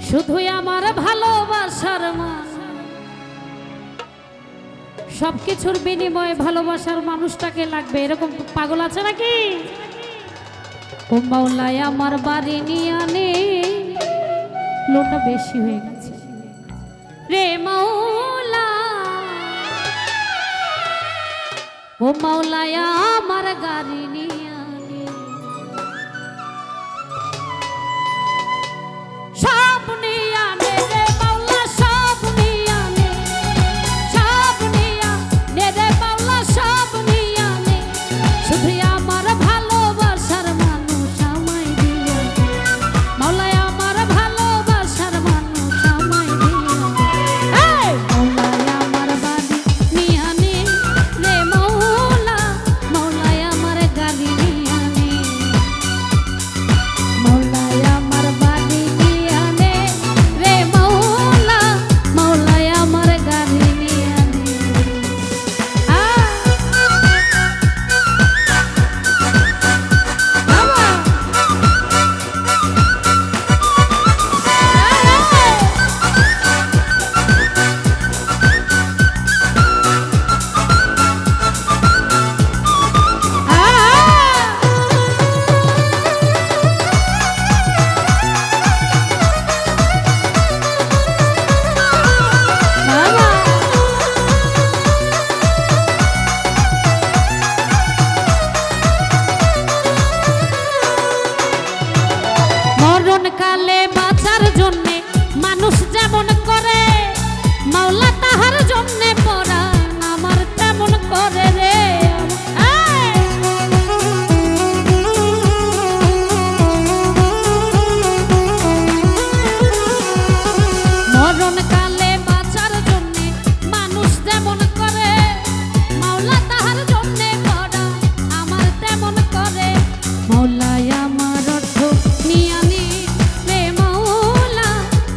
শুধুই আমার ভালোবাসার মান, সবকিছুর বিনিময়ে ভালোবাসার মানুষটাকে লাগবে, এরকম পাগল আছে নাকি? ও মাওলাই আমার বাড়ি নিয়ে আনে, লোটা বেশি হয়ে গেছে রে মাওলা। ও মাওলাই আমার গাড়ি নিয়ে আনে, সব নিয়ে আনে রে মাওলা, সব নিয়ে আনে, সব নিয়ে আনে রে মাওলা, সব নিয়ে আনে। শুধু আমার ভালোবাসার মানুষ আমায় দিয়া, মাওলাই আমার ভালোবাসার মানুষ আমায় দিয়া। এই মাওলাই আমার বাড়ি নিয়ে আনে রে মাওলা, মাওলাই আমার গাড়ি নিয়ে আনে, মাওলাই আমার বাড়ি নিয়ে আনে রে মাওলা, মাওলাই আমার গাড়ি নিয়ে আনে। মরণকালে বাঁচার জন্যে মানুষ যেমন করে, মাওলা তাহার জন্যে পরাণ আমার তেমন করে রে। মরণকালে বাঁচার জন্যে মানুষ যেমন করে, মাওলা তাহার জন্যে পরাণ আমার তেমন করে। মাওলাই আমার অর্থ নিয়ে আনে রে মাওলা,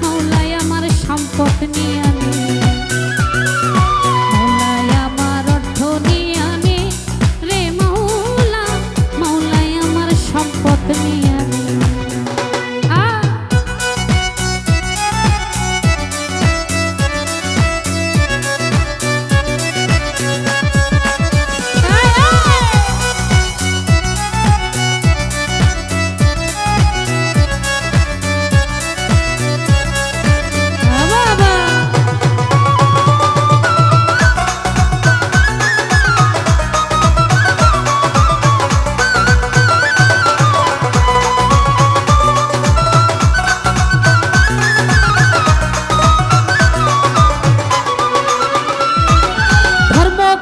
মাওলাই আমার সম্পদ নিয়ে আনে, মাওলাই আমার অর্থ নিয়ে আনে রে মাওলা, মাওলাই আমার সম্পদ নিয়ে আনে।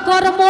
কর্ম